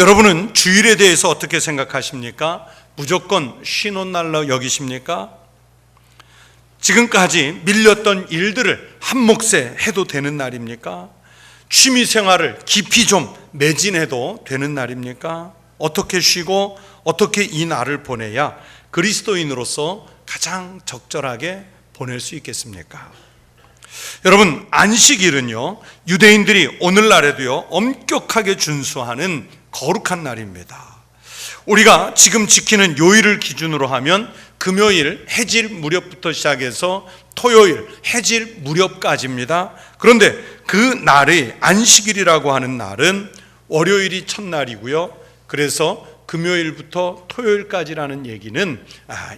여러분은 주일에 대해서 어떻게 생각하십니까? 무조건 쉬는 날로 여기십니까? 지금까지 밀렸던 일들을 한 몫에 해도 되는 날입니까? 취미 생활을 깊이 좀 매진해도 되는 날입니까? 어떻게 쉬고 어떻게 이 날을 보내야 그리스도인으로서 가장 적절하게 보낼 수 있겠습니까? 여러분, 안식일은요, 유대인들이 오늘날에도요 엄격하게 준수하는 거룩한 날입니다. 우리가 지금 지키는 요일을 기준으로 하면 금요일 해질 무렵부터 시작해서 토요일 해질 무렵까지입니다. 그런데 그 날이 안식일이라고 하는 날은 월요일이 첫날이고요, 그래서 금요일부터 토요일까지라는 얘기는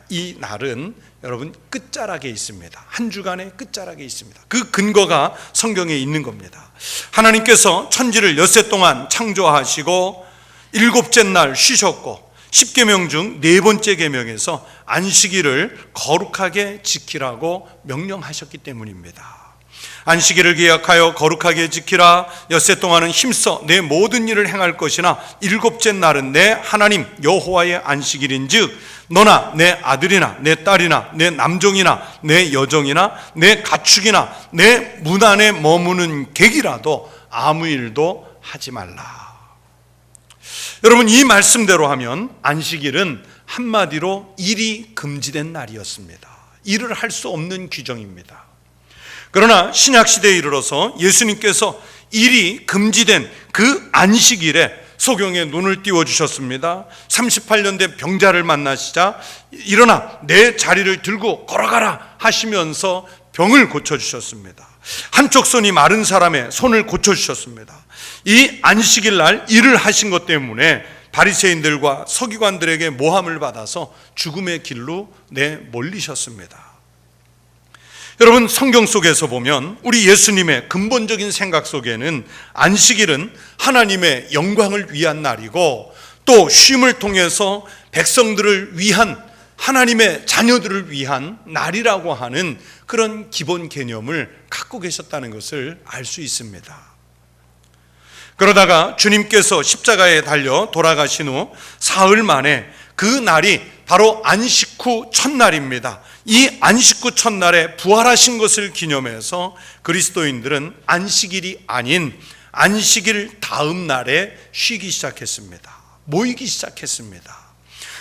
이 날은 여러분 끝자락에 있습니다. 한 주간의 끝자락에 있습니다. 그 근거가 성경에 있는 겁니다. 하나님께서 천지를 엿새 동안 창조하시고 일곱째 날 쉬셨고, 10계명 중 네 번째 계명에서 안식일을 거룩하게 지키라고 명령하셨기 때문입니다. 안식일을 기약하여 거룩하게 지키라. 엿새 동안은 힘써 내 모든 일을 행할 것이나 일곱째 날은 내 하나님 여호와의 안식일인즉 너나 내 아들이나 내 딸이나 내 남종이나 내 여종이나 내 가축이나 내 문 안에 머무는 객이라도 아무 일도 하지 말라. 여러분, 이 말씀대로 하면 안식일은 한마디로 일이 금지된 날이었습니다. 일을 할 수 없는 규정입니다. 그러나 신약시대에 이르러서 예수님께서 일이 금지된 그 안식일에 소경의 눈을 띄워주셨습니다. 38년 된 병자를 만나시자 일어나 내 자리를 들고 걸어가라 하시면서 병을 고쳐주셨습니다. 한쪽 손이 마른 사람의 손을 고쳐주셨습니다. 이 안식일 날 일을 하신 것 때문에 바리새인들과 서기관들에게 모함을 받아서 죽음의 길로 내몰리셨습니다. 여러분, 성경 속에서 보면 우리 예수님의 근본적인 생각 속에는 안식일은 하나님의 영광을 위한 날이고 또 쉼을 통해서 백성들을 위한, 하나님의 자녀들을 위한 날이라고 하는 그런 기본 개념을 갖고 계셨다는 것을 알 수 있습니다. 그러다가 주님께서 십자가에 달려 돌아가신 후 사흘 만에 그 날이 바로 안식 후 첫날입니다. 이 안식 후 첫날에 부활하신 것을 기념해서 그리스도인들은 안식일이 아닌 안식일 다음 날에 쉬기 시작했습니다. 모이기 시작했습니다.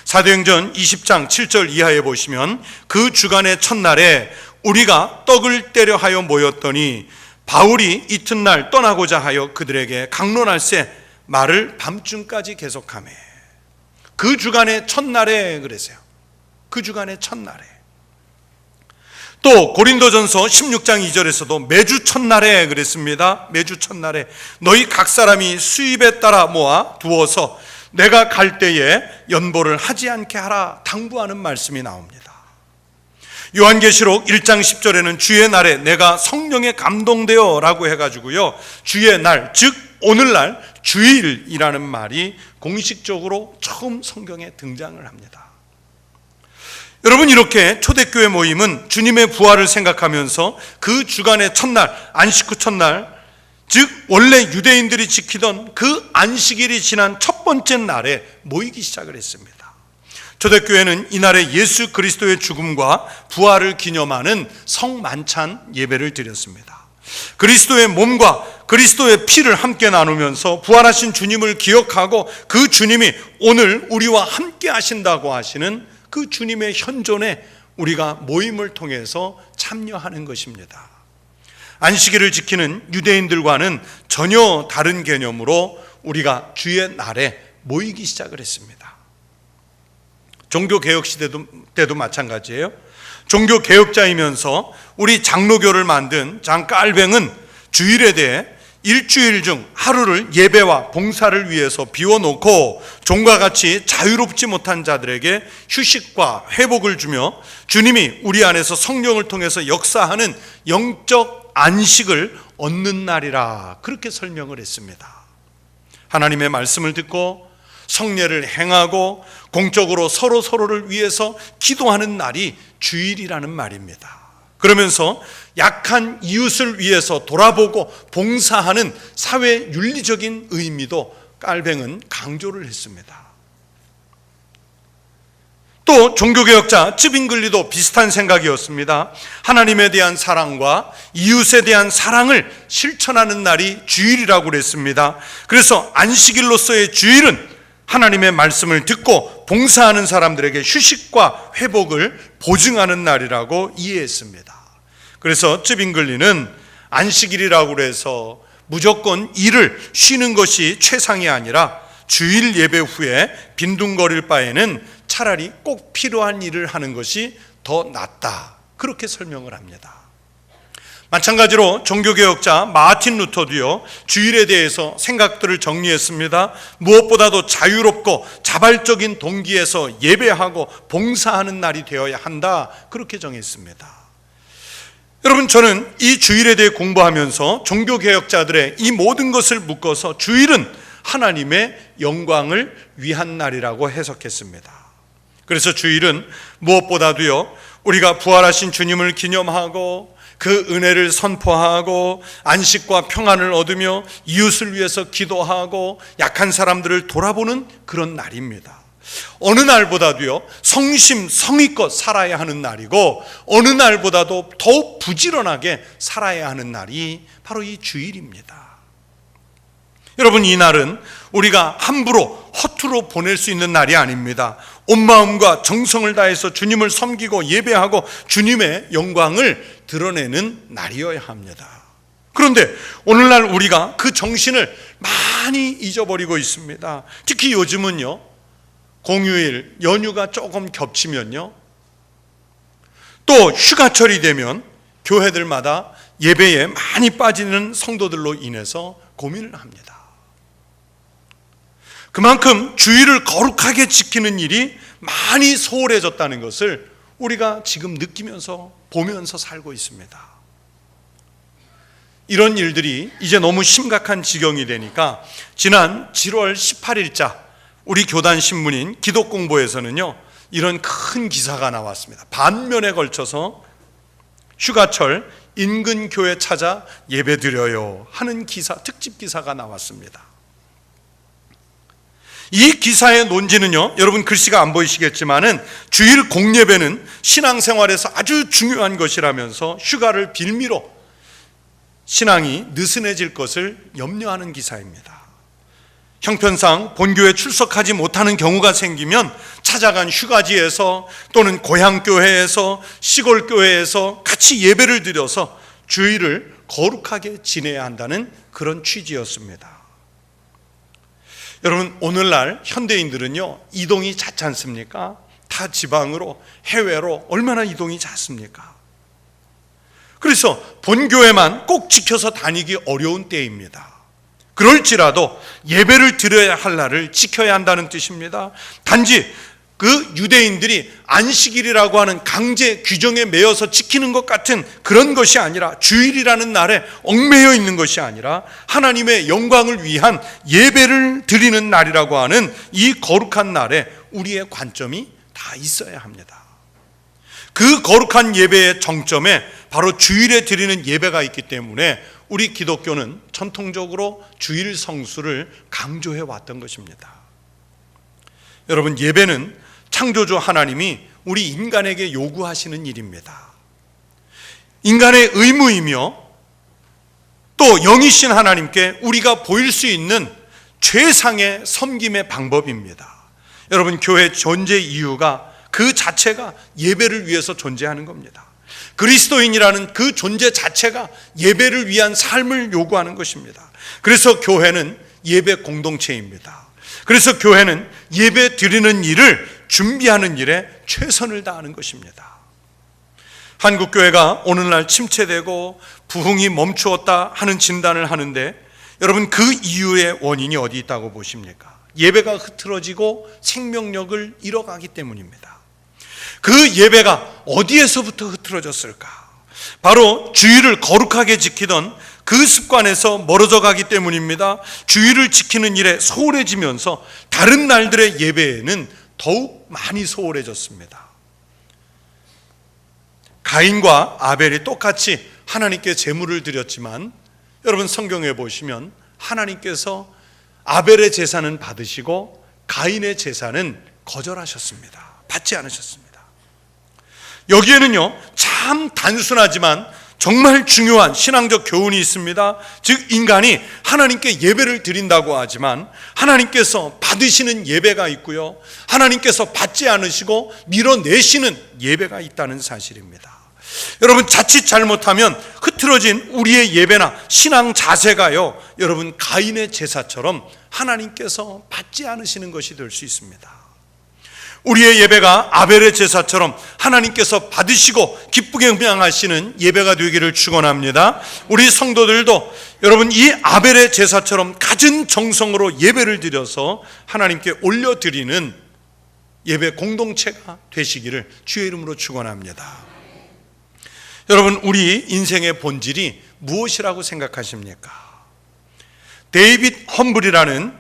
사도행전 20장 7절 이하에 보시면 그 주간의 첫날에 우리가 떡을 떼려 하여 모였더니 바울이 이튿날 떠나고자 하여 그들에게 강론할새 말을 밤중까지 계속하매. 그 주간의 첫날에 그랬어요. 그 주간의 첫날에. 또 고린도전서 16장 2절에서도 매주 첫날에 그랬습니다. 매주 첫날에 너희 각 사람이 수입에 따라 모아 두어서 내가 갈 때에 연보를 하지 않게 하라 당부하는 말씀이 나옵니다. 요한계시록 1장 10절에는 주의 날에 내가 성령에 감동되어 라고 해가지고요, 주의 날, 즉 오늘날 주일이라는 말이 공식적으로 처음 성경에 등장을 합니다. 여러분, 이렇게 초대교회 모임은 주님의 부활을 생각하면서 그 주간의 첫날, 안식 후 첫날, 즉 원래 유대인들이 지키던 그 안식일이 지난 첫 번째 날에 모이기 시작을 했습니다. 초대교회는 이날에 예수 그리스도의 죽음과 부활을 기념하는 성만찬 예배를 드렸습니다. 그리스도의 몸과 그리스도의 피를 함께 나누면서 부활하신 주님을 기억하고 그 주님이 오늘 우리와 함께 하신다고 하시는 그 주님의 현존에 우리가 모임을 통해서 참여하는 것입니다. 안식일을 지키는 유대인들과는 전혀 다른 개념으로 우리가 주의 날에 모이기 시작을 했습니다. 종교개혁 시대 때도 마찬가지예요. 종교개혁자이면서 우리 장로교를 만든 장 깔뱅은 주일에 대해 일주일 중 하루를 예배와 봉사를 위해서 비워놓고 종과 같이 자유롭지 못한 자들에게 휴식과 회복을 주며 주님이 우리 안에서 성령을 통해서 역사하는 영적 안식을 얻는 날이라, 그렇게 설명을 했습니다. 하나님의 말씀을 듣고 성례를 행하고 공적으로 서로를 위해서 기도하는 날이 주일이라는 말입니다. 그러면서 약한 이웃을 위해서 돌아보고 봉사하는 사회 윤리적인 의미도 깔뱅은 강조를 했습니다. 또 종교개혁자 쯔빙글리도 비슷한 생각이었습니다. 하나님에 대한 사랑과 이웃에 대한 사랑을 실천하는 날이 주일이라고 그랬습니다. 그래서 안식일로서의 주일은 하나님의 말씀을 듣고 봉사하는 사람들에게 휴식과 회복을 보증하는 날이라고 이해했습니다. 그래서 쯔빙글리는 안식일이라고 해서 무조건 일을 쉬는 것이 최상이 아니라 주일 예배 후에 빈둥거릴 바에는 차라리 꼭 필요한 일을 하는 것이 더 낫다, 그렇게 설명을 합니다. 마찬가지로 종교개혁자 마틴 루터도요, 주일에 대해서 생각들을 정리했습니다. 무엇보다도 자유롭고 자발적인 동기에서 예배하고 봉사하는 날이 되어야 한다, 그렇게 정했습니다. 여러분, 저는 이 주일에 대해 공부하면서 종교개혁자들의 이 모든 것을 묶어서 주일은 하나님의 영광을 위한 날이라고 해석했습니다. 그래서 주일은 무엇보다도요, 우리가 부활하신 주님을 기념하고 그 은혜를 선포하고 안식과 평안을 얻으며 이웃을 위해서 기도하고 약한 사람들을 돌아보는 그런 날입니다. 어느 날보다도요, 성심성의껏 살아야 하는 날이고 어느 날보다도 더욱 부지런하게 살아야 하는 날이 바로 이 주일입니다. 여러분, 이 날은 우리가 함부로 허투루 보낼 수 있는 날이 아닙니다. 온 마음과 정성을 다해서 주님을 섬기고 예배하고 주님의 영광을 드러내는 날이어야 합니다. 그런데 오늘날 우리가 그 정신을 많이 잊어버리고 있습니다. 특히 요즘은요, 공휴일, 연휴가 조금 겹치면요, 또 휴가철이 되면 교회들마다 예배에 많이 빠지는 성도들로 인해서 고민을 합니다. 그만큼 주일을 거룩하게 지키는 일이 많이 소홀해졌다는 것을 우리가 지금 느끼면서 보면서 살고 있습니다. 이런 일들이 이제 너무 심각한 지경이 되니까 지난 7월 18일자 우리 교단 신문인 기독공보에서는요, 이런 큰 기사가 나왔습니다. 반면에 걸쳐서 휴가철 인근 교회 찾아 예배드려요 하는 기사, 특집 기사가 나왔습니다. 이 기사의 논지는요, 여러분 글씨가 안 보이시겠지만은 주일 공예배는 신앙생활에서 아주 중요한 것이라면서 휴가를 빌미로 신앙이 느슨해질 것을 염려하는 기사입니다. 형편상 본교에 출석하지 못하는 경우가 생기면 찾아간 휴가지에서 또는 고향교회에서 시골교회에서 같이 예배를 드려서 주일을 거룩하게 지내야 한다는 그런 취지였습니다. 여러분, 오늘날 현대인들은요, 이동이 잦지 않습니까? 타 지방으로, 해외로 얼마나 이동이 잦습니까? 그래서 본교회만 꼭 지켜서 다니기 어려운 때입니다. 그럴지라도 예배를 드려야 할 날을 지켜야 한다는 뜻입니다. 단지 그 유대인들이 안식일이라고 하는 강제 규정에 매여서 지키는 것 같은 그런 것이 아니라, 주일이라는 날에 얽매여 있는 것이 아니라 하나님의 영광을 위한 예배를 드리는 날이라고 하는 이 거룩한 날에 우리의 관점이 다 있어야 합니다. 그 거룩한 예배의 정점에 바로 주일에 드리는 예배가 있기 때문에 우리 기독교는 전통적으로 주일 성수를 강조해 왔던 것입니다. 여러분, 예배는 창조주 하나님이 우리 인간에게 요구하시는 일입니다. 인간의 의무이며 또 영이신 하나님께 우리가 보일 수 있는 최상의 섬김의 방법입니다. 여러분, 교회 존재 이유가 그 자체가 예배를 위해서 존재하는 겁니다. 그리스도인이라는 그 존재 자체가 예배를 위한 삶을 요구하는 것입니다. 그래서 교회는 예배 공동체입니다. 그래서 교회는 예배 드리는 일을 준비하는 일에 최선을 다하는 것입니다. 한국교회가 오늘날 침체되고 부흥이 멈추었다 하는 진단을 하는데, 여러분, 그 이유의 원인이 어디 있다고 보십니까? 예배가 흐트러지고 생명력을 잃어가기 때문입니다. 그 예배가 어디에서부터 흐트러졌을까? 바로 주일을 거룩하게 지키던 그 습관에서 멀어져 가기 때문입니다. 주일을 지키는 일에 소홀해지면서 다른 날들의 예배에는 더욱 많이 소홀해졌습니다. 가인과 아벨이 똑같이 하나님께 제물을 드렸지만, 여러분 성경에 보시면 하나님께서 아벨의 제사는 받으시고 가인의 제사는 거절하셨습니다. 받지 않으셨습니다. 여기에는요, 참 단순하지만 정말 중요한 신앙적 교훈이 있습니다. 즉, 인간이 하나님께 예배를 드린다고 하지만 하나님께서 받으시는 예배가 있고요, 하나님께서 받지 않으시고 밀어내시는 예배가 있다는 사실입니다. 여러분, 자칫 잘못하면 흐트러진 우리의 예배나 신앙 자세가요, 여러분, 가인의 제사처럼 하나님께서 받지 않으시는 것이 될 수 있습니다. 우리의 예배가 아벨의 제사처럼 하나님께서 받으시고 기쁘게 음양하시는 예배가 되기를 축원합니다. 우리 성도들도 여러분, 이 아벨의 제사처럼 갖은 정성으로 예배를 드려서 하나님께 올려드리는 예배 공동체가 되시기를 주의 이름으로 축원합니다. 여러분, 우리 인생의 본질이 무엇이라고 생각하십니까? 데이빗 험블이라는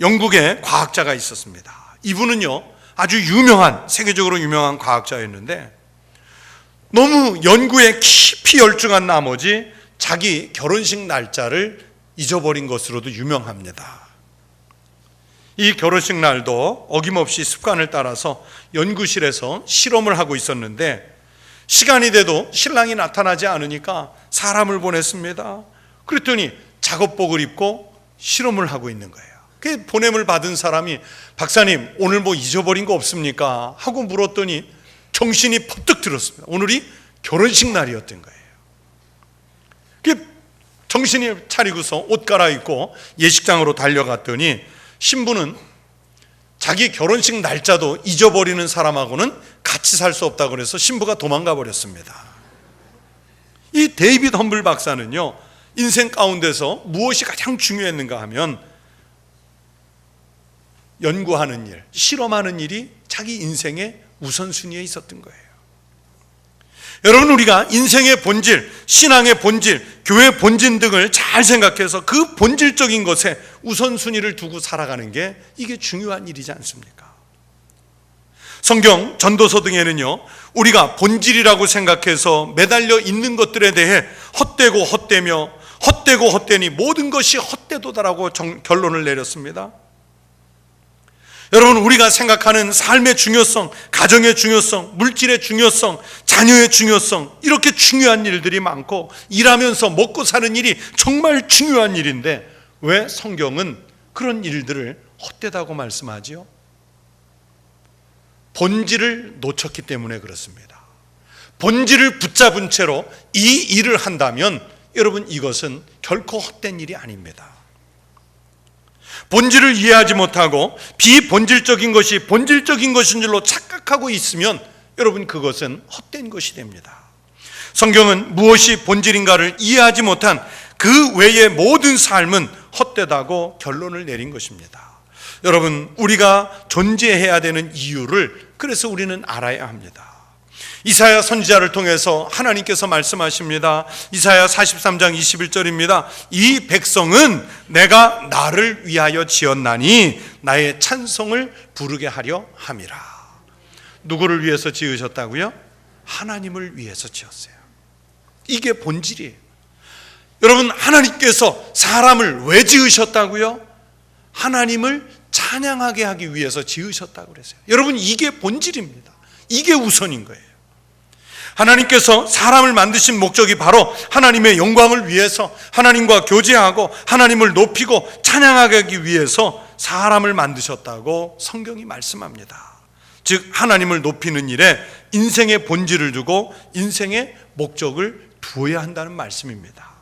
영국의 과학자가 있었습니다. 이분은요, 아주 유명한, 세계적으로 유명한 과학자였는데 너무 연구에 깊이 열중한 나머지 자기 결혼식 날짜를 잊어버린 것으로도 유명합니다. 이 결혼식 날도 어김없이 습관을 따라서 연구실에서 실험을 하고 있었는데 시간이 돼도 신랑이 나타나지 않으니까 사람을 보냈습니다. 그랬더니 작업복을 입고 실험을 하고 있는 거예요. 그 보냄을 받은 사람이 박사님, 오늘 뭐 잊어버린 거 없습니까? 하고 물었더니 정신이 퍼뜩 들었습니다. 오늘이 결혼식 날이었던 거예요. 그 정신이 차리고서 옷 갈아입고 예식장으로 달려갔더니 신부는 자기 결혼식 날짜도 잊어버리는 사람하고는 같이 살 수 없다고 그래서 신부가 도망가 버렸습니다. 이 데이빗 험블 박사는요, 인생 가운데서 무엇이 가장 중요했는가 하면 연구하는 일, 실험하는 일이 자기 인생의 우선순위에 있었던 거예요. 여러분, 우리가 인생의 본질, 신앙의 본질, 교회의 본질 등을 잘 생각해서 그 본질적인 것에 우선순위를 두고 살아가는 게 이게 중요한 일이지 않습니까? 성경 전도서 등에는요, 우리가 본질이라고 생각해서 매달려 있는 것들에 대해 헛되고 헛되며 헛되고 헛되니 모든 것이 헛되도다라고 결론을 내렸습니다. 여러분, 우리가 생각하는 삶의 중요성, 가정의 중요성, 물질의 중요성, 자녀의 중요성, 이렇게 중요한 일들이 많고 일하면서 먹고 사는 일이 정말 중요한 일인데 왜 성경은 그런 일들을 헛되다고 말씀하지요? 본질을 놓쳤기 때문에 그렇습니다. 본질을 붙잡은 채로 이 일을 한다면 여러분, 이것은 결코 헛된 일이 아닙니다. 본질을 이해하지 못하고 비본질적인 것이 본질적인 것인 줄로 착각하고 있으면 여러분, 그것은 헛된 것이 됩니다. 성경은 무엇이 본질인가를 이해하지 못한 그 외의 모든 삶은 헛되다고 결론을 내린 것입니다. 여러분, 우리가 존재해야 되는 이유를 그래서 우리는 알아야 합니다. 이사야 선지자를 통해서 하나님께서 말씀하십니다. 이사야 43장 21절입니다. 이 백성은 내가 나를 위하여 지었나니 나의 찬송을 부르게 하려 함이라. 누구를 위해서 지으셨다고요? 하나님을 위해서 지었어요. 이게 본질이에요. 여러분, 하나님께서 사람을 왜 지으셨다고요? 하나님을 찬양하게 하기 위해서 지으셨다고 그랬어요. 여러분, 이게 본질입니다. 이게 우선인 거예요. 하나님께서 사람을 만드신 목적이 바로 하나님의 영광을 위해서 하나님과 교제하고 하나님을 높이고 찬양하게 하기 위해서 사람을 만드셨다고 성경이 말씀합니다. 즉, 하나님을 높이는 일에 인생의 본질을 두고 인생의 목적을 두어야 한다는 말씀입니다.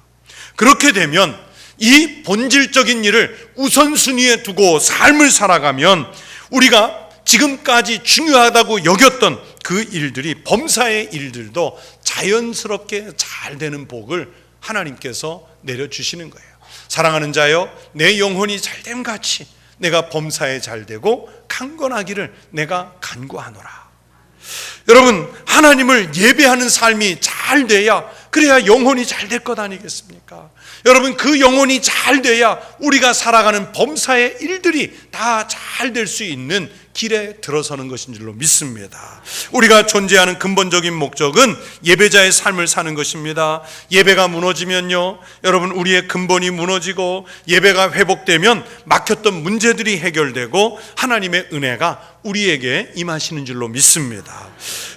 그렇게 되면 이 본질적인 일을 우선순위에 두고 삶을 살아가면 우리가 지금까지 중요하다고 여겼던 그 일들이, 범사의 일들도 자연스럽게 잘 되는 복을 하나님께서 내려주시는 거예요. 사랑하는 자여, 내 영혼이 잘됨 같이 내가 범사에 잘되고 강건하기를 내가 간구하노라. 여러분, 하나님을 예배하는 삶이 잘 돼야 그래야 영혼이 잘 될 것 아니겠습니까? 여러분, 그 영혼이 잘 돼야 우리가 살아가는 범사의 일들이 다 잘 될 수 있는 길에 들어서는 것인 줄로 믿습니다. 우리가 존재하는 근본적인 목적은 예배자의 삶을 사는 것입니다. 예배가 무너지면요, 여러분, 우리의 근본이 무너지고 예배가 회복되면 막혔던 문제들이 해결되고 하나님의 은혜가 우리에게 임하시는 줄로 믿습니다.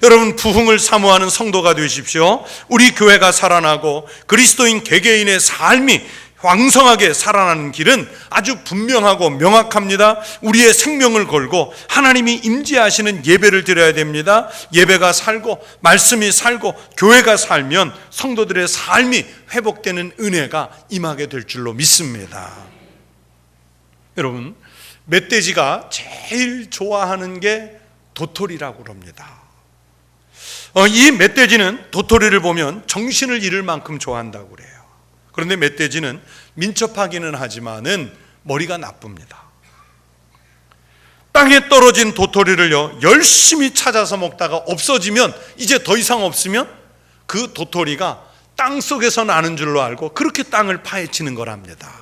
여러분, 부흥을 사모하는 성도가 되십시오. 우리 교회가 살아나고 그리스도인 개개인의 삶이 왕성하게 살아나는 길은 아주 분명하고 명확합니다. 우리의 생명을 걸고 하나님이 임재하시는 예배를 드려야 됩니다. 예배가 살고 말씀이 살고 교회가 살면 성도들의 삶이 회복되는 은혜가 임하게 될 줄로 믿습니다. 여러분, 멧돼지가 제일 좋아하는 게 도토리라고 그럽니다. 이 멧돼지는 도토리를 보면 정신을 잃을 만큼 좋아한다고 그래요. 그런데 멧돼지는 민첩하기는 하지만은 머리가 나쁩니다. 땅에 떨어진 도토리를요, 열심히 찾아서 먹다가 없어지면, 이제 더 이상 없으면 그 도토리가 땅 속에서 나는 줄로 알고 그렇게 땅을 파헤치는 거랍니다.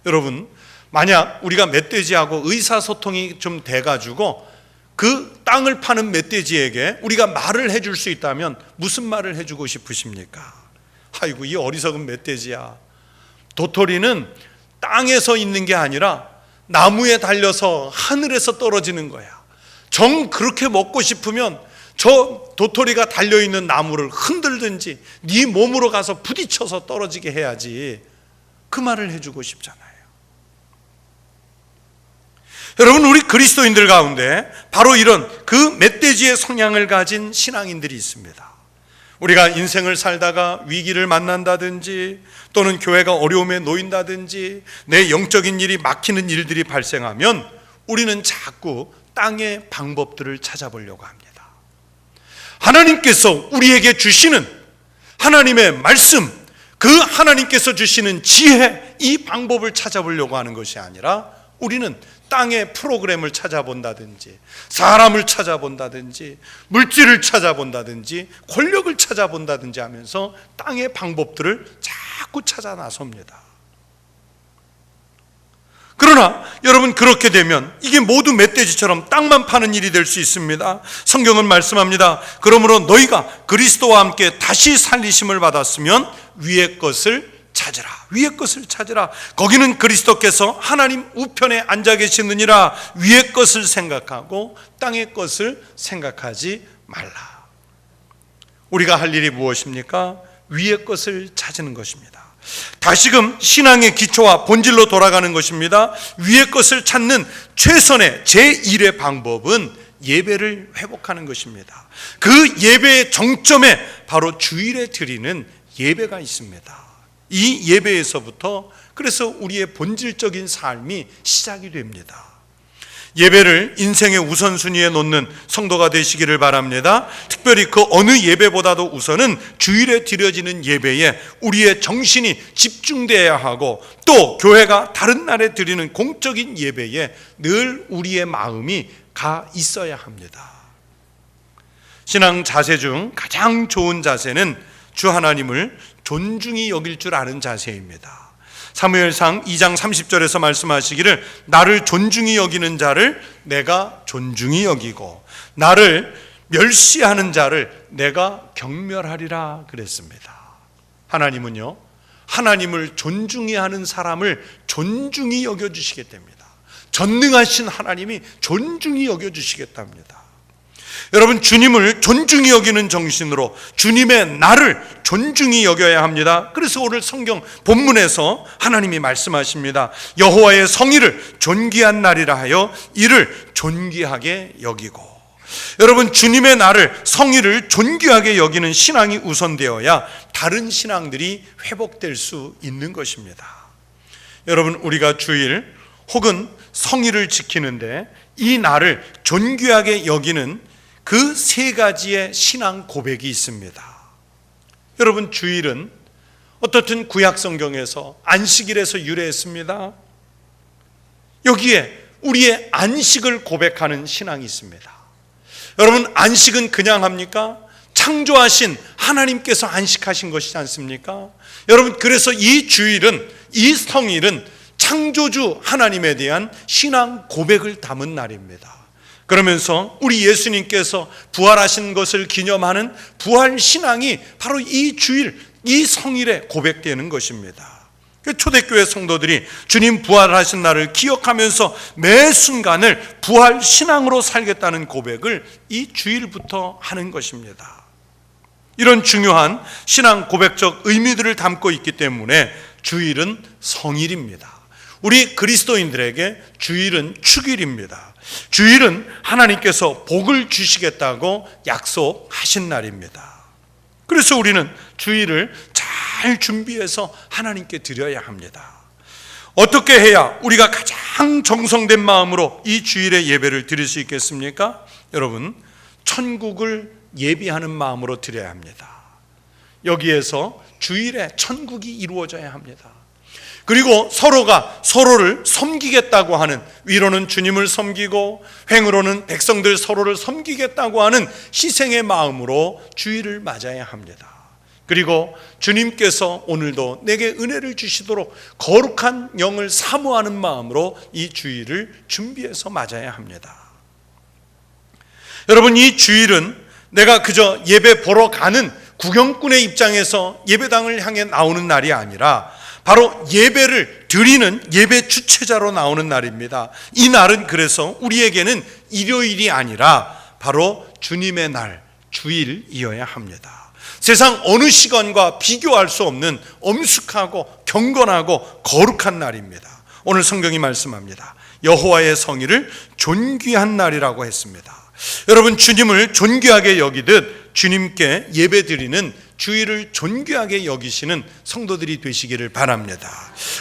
여러분, 만약 우리가 멧돼지하고 의사소통이 좀 돼가지고 그 땅을 파는 멧돼지에게 우리가 말을 해줄 수 있다면 무슨 말을 해주고 싶으십니까? 아이고, 이 어리석은 멧돼지야, 도토리는 땅에서 있는 게 아니라 나무에 달려서 하늘에서 떨어지는 거야. 정 그렇게 먹고 싶으면 저 도토리가 달려있는 나무를 흔들든지 네 몸으로 가서 부딪혀서 떨어지게 해야지. 그 말을 해주고 싶잖아요. 여러분, 우리 그리스도인들 가운데 바로 이런 그 멧돼지의 성향을 가진 신앙인들이 있습니다. 우리가 인생을 살다가 위기를 만난다든지 또는 교회가 어려움에 놓인다든지 내 영적인 일이 막히는 일들이 발생하면 우리는 자꾸 땅의 방법들을 찾아보려고 합니다. 하나님께서 우리에게 주시는 하나님의 말씀, 그 하나님께서 주시는 지혜, 이 방법을 찾아보려고 하는 것이 아니라 우리는 땅의 프로그램을 찾아본다든지 사람을 찾아본다든지 물질을 찾아본다든지 권력을 찾아본다든지 하면서 땅의 방법들을 자꾸 찾아 나섭니다. 그러나 여러분, 그렇게 되면 이게 모두 멧돼지처럼 땅만 파는 일이 될 수 있습니다. 성경은 말씀합니다. 그러므로 너희가 그리스도와 함께 다시 살리심을 받았으면 위의 것을 찾으라. 위의 것을 찾으라. 거기는 그리스도께서 하나님 우편에 앉아 계시느니라. 위의 것을 생각하고 땅의 것을 생각하지 말라. 우리가 할 일이 무엇입니까? 위의 것을 찾는 것입니다. 다시금 신앙의 기초와 본질로 돌아가는 것입니다. 위의 것을 찾는 최선의 제1의 방법은 예배를 회복하는 것입니다. 그 예배의 정점에 바로 주일에 드리는 예배가 있습니다. 이 예배에서부터 그래서 우리의 본질적인 삶이 시작이 됩니다. 예배를 인생의 우선순위에 놓는 성도가 되시기를 바랍니다. 특별히 그 어느 예배보다도 우선은 주일에 드려지는 예배에 우리의 정신이 집중되어야 하고, 또 교회가 다른 날에 드리는 공적인 예배에 늘 우리의 마음이 가 있어야 합니다. 신앙 자세 중 가장 좋은 자세는 주 하나님을 존중히 여길 줄 아는 자세입니다. 사무엘상 2장 30절에서 말씀하시기를 나를 존중히 여기는 자를 내가 존중히 여기고 나를 멸시하는 자를 내가 경멸하리라 그랬습니다. 하나님은요, 하나님을 존중히 하는 사람을 존중히 여겨주시게 됩니다. 전능하신 하나님이 존중히 여겨주시겠답니다. 여러분, 주님을 존중히 여기는 정신으로 주님의 나를 존중히 여겨야 합니다. 그래서 오늘 성경 본문에서 하나님이 말씀하십니다. 여호와의 성의를 존귀한 날이라 하여 이를 존귀하게 여기고. 여러분, 주님의 나를, 성의를 존귀하게 여기는 신앙이 우선되어야 다른 신앙들이 회복될 수 있는 것입니다. 여러분, 우리가 주일 혹은 성의를 지키는데 이 날을 존귀하게 여기는 그 세 가지의 신앙 고백이 있습니다. 여러분, 주일은 어떻든 구약 성경에서 안식일에서 유래했습니다. 여기에 우리의 안식을 고백하는 신앙이 있습니다. 여러분, 안식은 그냥 합니까? 창조하신 하나님께서 안식하신 것이지 않습니까? 여러분, 그래서 이 주일은, 이 성일은 창조주 하나님에 대한 신앙 고백을 담은 날입니다. 그러면서 우리 예수님께서 부활하신 것을 기념하는 부활 신앙이 바로 이 주일, 이 성일에 고백되는 것입니다. 초대교회 성도들이 주님 부활하신 날을 기억하면서 매 순간을 부활 신앙으로 살겠다는 고백을 이 주일부터 하는 것입니다. 이런 중요한 신앙 고백적 의미들을 담고 있기 때문에 주일은 성일입니다. 우리 그리스도인들에게 주일은 축일입니다. 주일은 하나님께서 복을 주시겠다고 약속하신 날입니다. 그래서 우리는 주일을 잘 준비해서 하나님께 드려야 합니다. 어떻게 해야 우리가 가장 정성된 마음으로 이 주일의 예배를 드릴 수 있겠습니까? 여러분, 천국을 예비하는 마음으로 드려야 합니다. 여기에서 주일에 천국이 이루어져야 합니다. 그리고 서로가 서로를 섬기겠다고 하는, 위로는 주님을 섬기고 횡으로는 백성들 서로를 섬기겠다고 하는 희생의 마음으로 주일을 맞아야 합니다. 그리고 주님께서 오늘도 내게 은혜를 주시도록 거룩한 영을 사모하는 마음으로 이 주일을 준비해서 맞아야 합니다. 여러분, 이 주일은 내가 그저 예배 보러 가는 구경꾼의 입장에서 예배당을 향해 나오는 날이 아니라 바로 예배를 드리는 예배 주체자로 나오는 날입니다. 이 날은 그래서 우리에게는 일요일이 아니라 바로 주님의 날, 주일이어야 합니다. 세상 어느 시간과 비교할 수 없는 엄숙하고 경건하고 거룩한 날입니다. 오늘 성경이 말씀합니다. 여호와의 성일을 존귀한 날이라고 했습니다. 여러분, 주님을 존귀하게 여기듯 주님께 예배드리는 주일을 존귀하게 여기시는 성도들이 되시기를 바랍니다.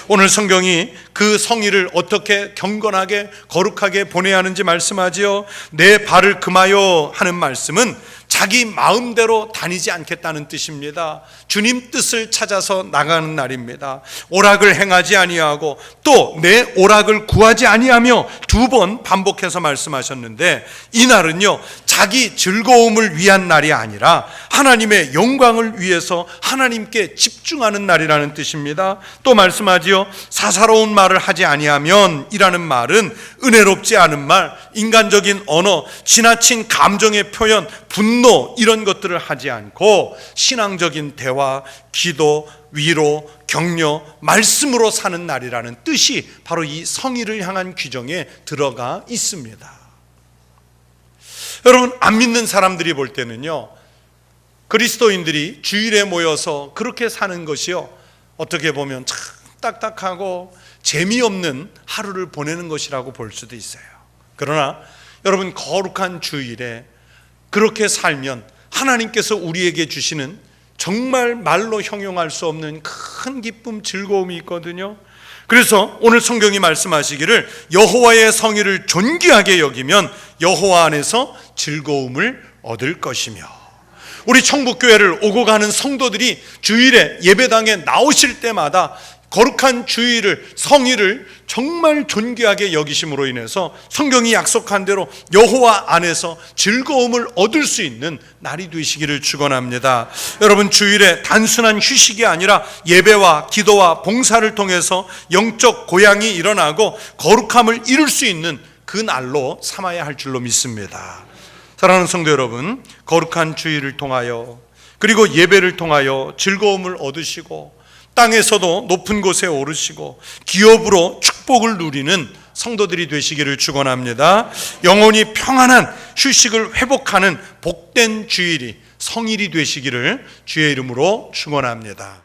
오늘 성경이 그 성일을 어떻게 경건하게 거룩하게 보내야 하는지 말씀하지요. 내 발을 금하여 하는 말씀은 자기 마음대로 다니지 않겠다는 뜻입니다. 주님 뜻을 찾아서 나가는 날입니다. 오락을 행하지 아니하고 또 내 오락을 구하지 아니하며 2번 반복해서 말씀하셨는데, 이 날은요 자기 즐거움을 위한 날이 아니라 하나님의 영광을 위해서 하나님께 집중하는 날이라는 뜻입니다. 또 말씀하지요. 사사로운 말을 하지 아니하면 이라는 말은 은혜롭지 않은 말, 인간적인 언어, 지나친 감정의 표현, 분노 이런 것들을 하지 않고 신앙적인 대화, 기도, 위로, 격려, 말씀으로 사는 날이라는 뜻이 바로 이 성일을 향한 규정에 들어가 있습니다. 여러분, 안 믿는 사람들이 볼 때는요, 그리스도인들이 주일에 모여서 그렇게 사는 것이요, 어떻게 보면 참 딱딱하고 재미없는 하루를 보내는 것이라고 볼 수도 있어요. 그러나 여러분, 거룩한 주일에 그렇게 살면 하나님께서 우리에게 주시는 정말 말로 형용할 수 없는 큰 기쁨, 즐거움이 있거든요. 그래서 오늘 성경이 말씀하시기를 여호와의 성일을 존귀하게 여기면 여호와 안에서 즐거움을 얻을 것이며, 우리 천국교회를 오고 가는 성도들이 주일에 예배당에 나오실 때마다 거룩한 주일을, 성일을 정말 존귀하게 여기심으로 인해서 성경이 약속한 대로 여호와 안에서 즐거움을 얻을 수 있는 날이 되시기를 축원합니다. 여러분, 주일에 단순한 휴식이 아니라 예배와 기도와 봉사를 통해서 영적 고향이 일어나고 거룩함을 이룰 수 있는 그 날로 삼아야 할 줄로 믿습니다. 사랑하는 성도 여러분, 거룩한 주일을 통하여 그리고 예배를 통하여 즐거움을 얻으시고 땅에서도 높은 곳에 오르시고 기업으로 축복을 누리는 성도들이 되시기를 축원합니다. 영혼이 평안한 휴식을 회복하는 복된 주일이 성일이 되시기를 주의 이름으로 축원합니다.